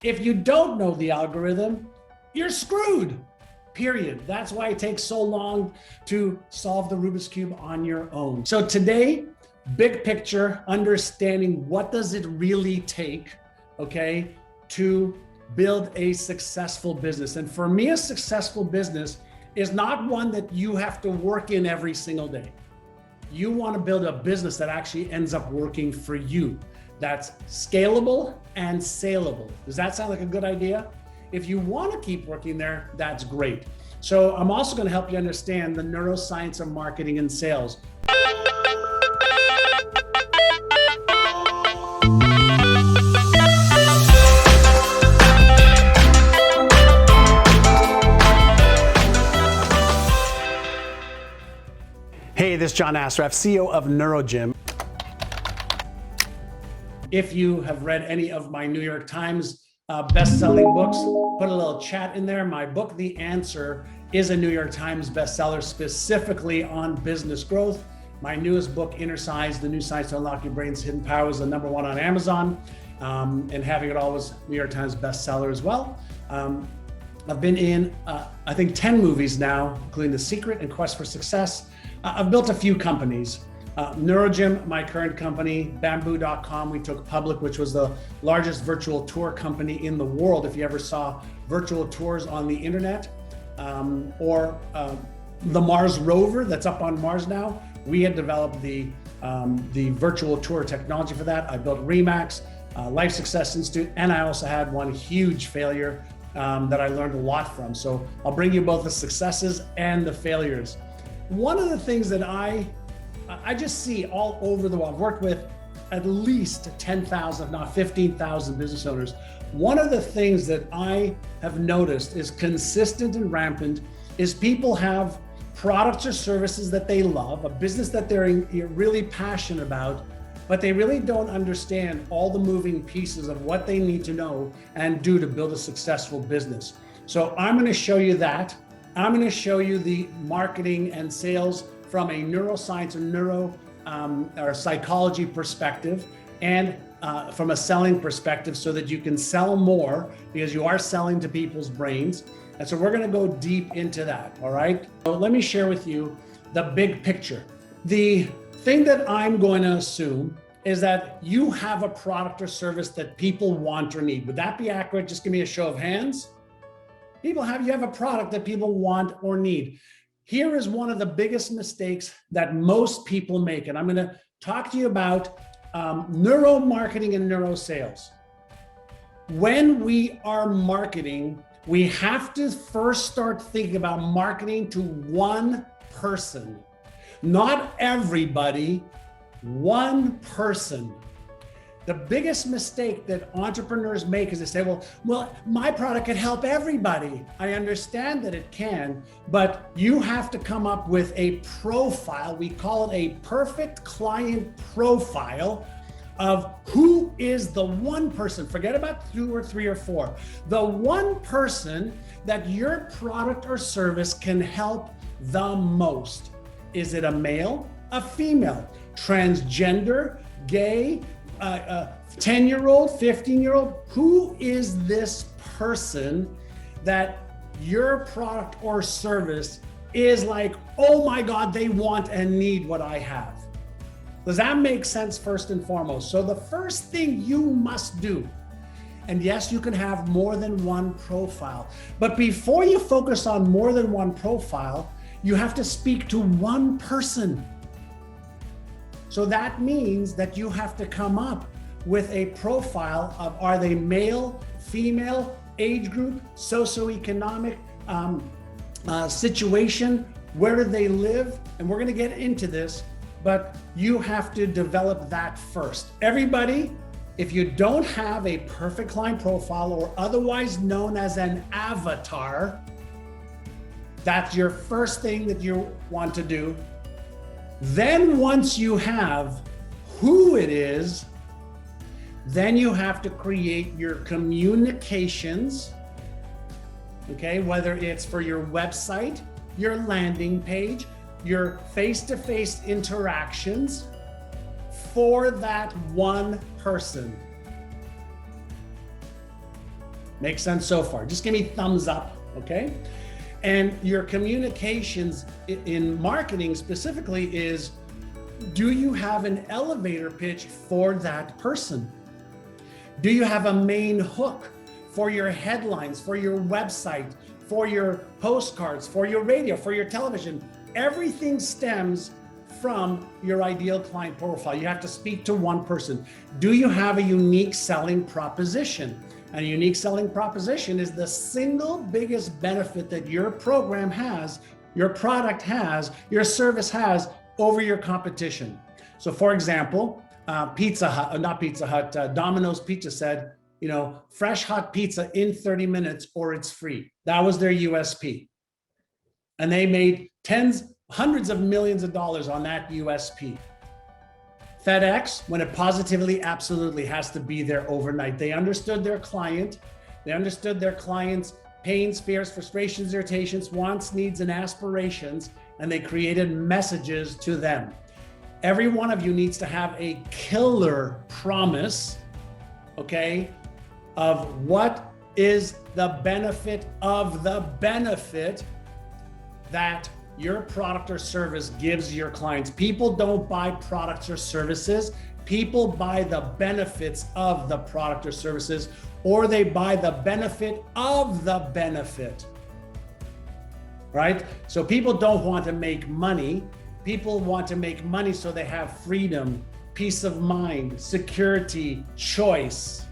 If you don't know the algorithm, you're screwed, period. That's why it takes so long to solve the Rubik's Cube on your own. So today, big picture, understanding what does it really take, okay, to build a successful business. And for me, a successful business is not one that you have to work in every single day. You want to build a business that actually ends up working for you, that's scalable and saleable. Does that sound like a good idea? If you want to keep working there, that's great. So I'm also going to help you understand the neuroscience of marketing and sales. Hey, this is John Assaraf, CEO of NeuroGym. If you have read any of my New York Times best-selling books, put a little chat in there. My book, The Answer, is a New York Times bestseller specifically on business growth. My newest book, Inner Science, The New Science to Unlock Your Brain's Hidden Power, is the #1 on Amazon, and having it all was New York Times bestseller as well. I've been in, I think, 10 movies now, including The Secret and Quest for Success. I've built a few companies. NeuroGym, my current company, Bamboo.com, we took public, which was the largest virtual tour company in the world. If you ever saw virtual tours on the internet, or the Mars rover that's up on Mars now, we had developed the virtual tour technology for that. I built Remax, Life Success Institute, and I also had one huge failure that I learned a lot from. So I'll bring you both the successes and the failures. One of the things that I just see all over the world, I've worked with at least 10,000, if not 15,000 business owners. One of the things that I have noticed is consistent and rampant is people have products or services that they love, a business that they're really passionate about, but they really don't understand all the moving pieces of what they need to know and do to build a successful business. So I'm going to show you that. I'm going to show you the marketing and sales from a neuroscience or psychology perspective, and from a selling perspective, so that you can sell more, because you are selling to people's brains. And so we're going to go deep into that. All right. So let me share with you the big picture. The thing that I'm going to assume is that you have a product or service that people want or need. Would that be accurate? Just give me a show of hands. You have a product that people want or need. Here is one of the biggest mistakes that most people make. And I'm going to talk to you about neuromarketing and neurosales. When we are marketing, we have to first start thinking about marketing to one person, not everybody, one person. The biggest mistake that entrepreneurs make is they say, well, my product can help everybody. I understand that it can, but you have to come up with a profile. We call it a perfect client profile of who is the one person, forget about 2 or 3 or 4, the one person that your product or service can help the most. Is it a male, a female, transgender, gay, 10-year-old, 15-year-old? Who is this person that your product or service is like, oh my God, they want and need what I have? Does that make sense first and foremost? So the first thing you must do, and yes, you can have more than one profile, but before you focus on more than one profile, you have to speak to one person. So that means that you have to come up with a profile of, are they male, female, age group, socioeconomic situation, where do they live? And we're going to get into this, but you have to develop that first. Everybody, if you don't have a perfect client profile, or otherwise known as an avatar, that's your first thing that you want to do. Then once you have who it is, then you have to create your communications, okay? Whether it's for your website, your landing page, your face-to-face interactions for that one person. Makes sense so far? Just give me thumbs up, okay? And your communications in marketing specifically is, do you have an elevator pitch for that person? Do you have a main hook for your headlines, for your website, for your postcards, for your radio, for your television? Everything stems from your ideal client profile. You have to speak to one person. Do you have a unique selling proposition? And a unique selling proposition is the single biggest benefit that your program has, your product has, your service has over your competition. So for example, Domino's Pizza said, fresh hot pizza in 30 minutes or it's free. That was their USP. And they made hundreds of millions of dollars on that USP. FedEx, when it positively, absolutely has to be there overnight. They understood their client. They understood their client's pains, fears, frustrations, irritations, wants, needs, and aspirations, and they created messages to them. Every one of you needs to have a killer promise, okay, of what is the benefit of the benefit that your product or service gives your clients. People don't buy products or services. People buy the benefits of the product or services, or they buy the benefit of the benefit, right? So people don't want to make money. People want to make money so they have freedom, peace of mind, security, choice.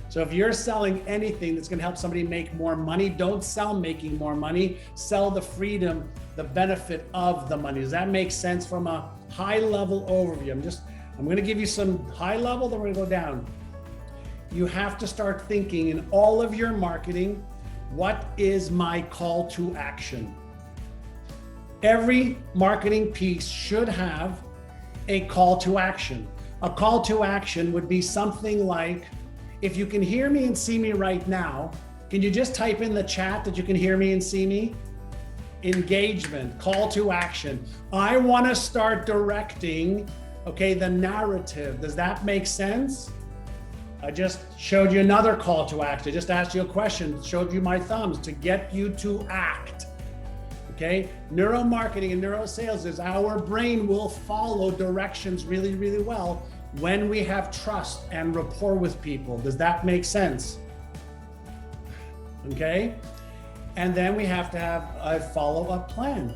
So if you're selling anything that's going to help somebody make more money, don't sell making more money, sell the freedom, the benefit of the money. Does that make sense from a high level overview? I'm going to give you some high level, then we're going to go down. You have to start thinking in all of your marketing, what is my call to action? Every marketing piece should have a call to action. A call to action would be something like, if you can hear me and see me right now, can you just type in the chat that you can hear me and see me? Engagement, call to action. I want to start directing, the narrative. Does that make sense? I just showed you another call to action. I just asked you a question, showed you my thumbs to get you to act. Okay, neuromarketing and neurosales is our brain will follow directions really, really well when we have trust and rapport with people. Does that make sense? Okay, and then we have to have a follow-up plan,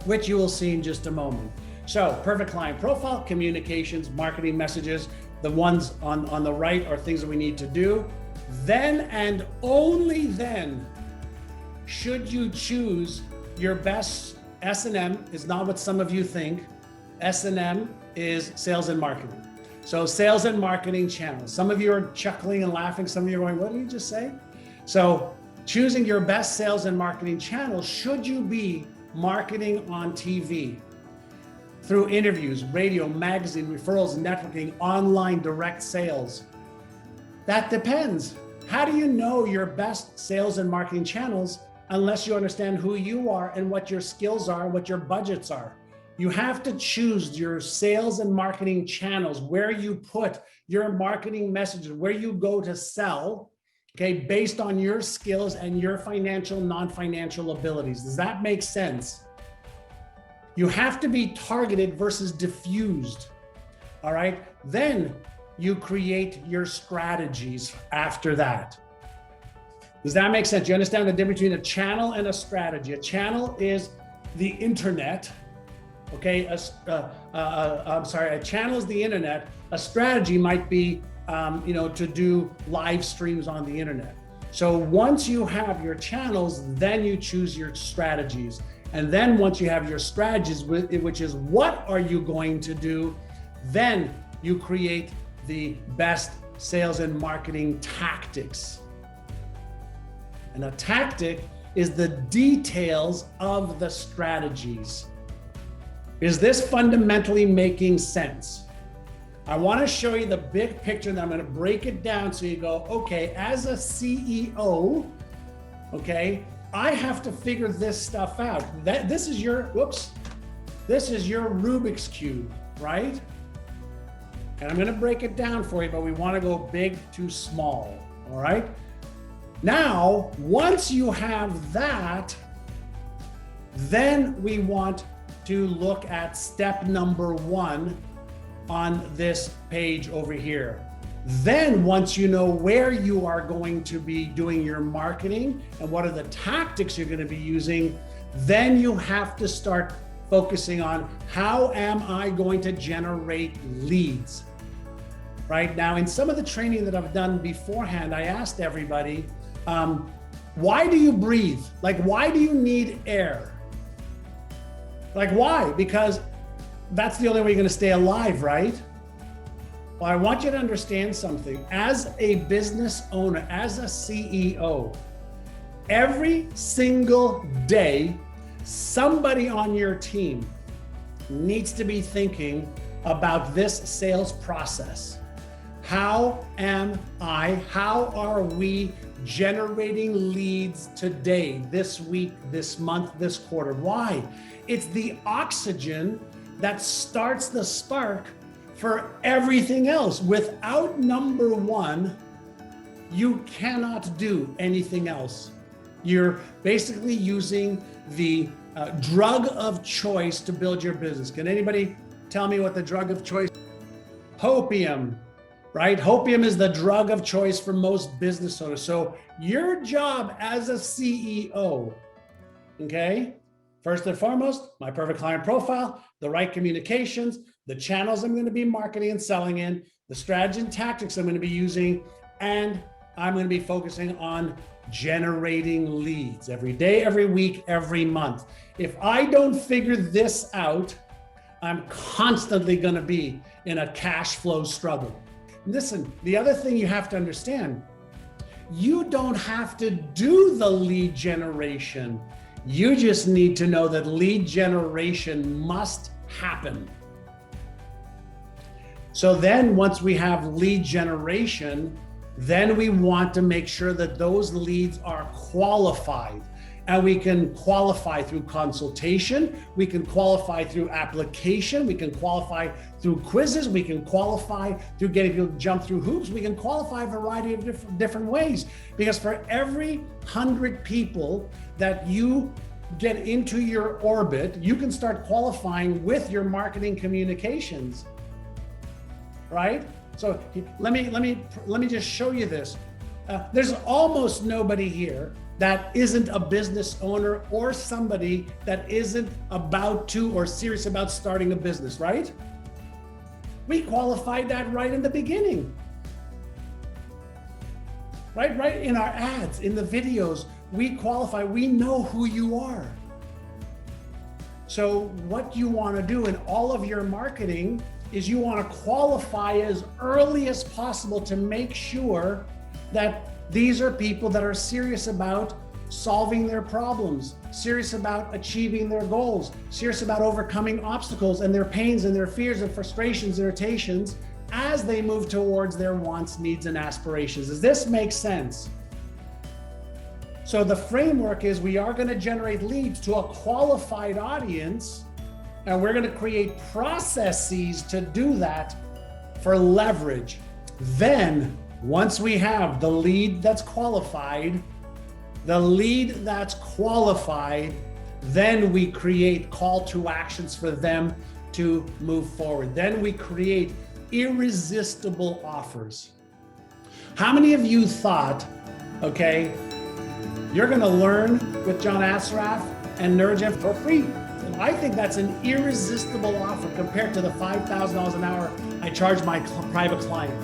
which you will see in just a moment. So perfect client profile, communications, marketing messages, the ones on the right are things that we need to do. Then and only then should you choose your best. S&M is not what some of you think. S&M is sales and marketing. So sales and marketing channels. Some of you are chuckling and laughing. Some of you are going, what did you just say? So choosing your best sales and marketing channels, should you be marketing on TV, through interviews, radio, magazine, referrals, networking, online direct sales? That depends. How do you know your best sales and marketing channels unless you understand who you are and what your skills are, what your budgets are? You have to choose your sales and marketing channels, where you put your marketing messages, where you go to sell, based on your skills and your financial, non-financial abilities. Does that make sense? You have to be targeted versus diffused, all right? Then you create your strategies after that. Does that make sense? You understand the difference between a channel and a strategy? A channel is the internet, a channel is the internet. A strategy might be, to do live streams on the internet. So once you have your channels, then you choose your strategies. And then once you have your strategies, which is what are you going to do, then you create the best sales and marketing tactics. And a tactic is the details of the strategies. Is this fundamentally making sense? I want to show you the big picture, and I'm going to break it down so you go, okay, as a CEO, I have to figure this stuff out. This is your Rubik's Cube, right? And I'm going to break it down for you, but we want to go big to small, all right? Now, once you have that, then we want to look at step number 1 on this page over here. Then once you know where you are going to be doing your marketing and what are the tactics you're going to be using, then you have to start focusing on how am I going to generate leads. Right now, in some of the training that I've done beforehand, I asked everybody, why do you breathe? Like, why do you need air? Like, why? Because that's the only way you're going to stay alive, right? Well, I want you to understand something. As a business owner, as a CEO, every single day, somebody on your team needs to be thinking about this sales process. How are we generating leads today, this week, this month, this quarter? Why? It's the oxygen that starts the spark for everything else. Without number 1, you cannot do anything else. You're basically using the drug of choice to build your business. Can anybody tell me what the drug of choice? Hopium, right? Hopium is the drug of choice for most business owners. So your job as a CEO, okay? First and foremost, my perfect client profile, the right communications, the channels I'm going to be marketing and selling in, the strategy and tactics I'm going to be using, and I'm going to be focusing on generating leads every day, every week, every month. If I don't figure this out, I'm constantly going to be in a cash flow struggle. Listen, the other thing you have to understand, you don't have to do the lead generation. You just need to know that lead generation must happen. So then once we have lead generation, then we want to make sure that those leads are qualified. And we can qualify through consultation, we can qualify through application, we can qualify through quizzes, we can qualify through getting people to jump through hoops, we can qualify a variety of different ways. Because for every 100 people that you get into your orbit, you can start qualifying with your marketing communications, right? So let me just show you this. There's almost nobody here that isn't a business owner or somebody that isn't about to or serious about starting a business, right? We qualified that right in the beginning. Right in our ads, in the videos, we qualify, we know who you are. So what you want to do in all of your marketing is you want to qualify as early as possible to make sure that these are people that are serious about solving their problems, serious about achieving their goals, serious about overcoming obstacles and their pains and their fears and frustrations, irritations as they move towards their wants, needs, and aspirations. Does this make sense? So the framework is we are going to generate leads to a qualified audience, and we're going to create processes to do that for leverage. Then once we have the lead that's qualified, then we create call to actions for them to move forward. Then we create irresistible offers. How many of you thought, okay, you're going to learn with John Assaraf and NeuroGym for free? And I think that's an irresistible offer compared to the $5,000 an hour I charge my private client.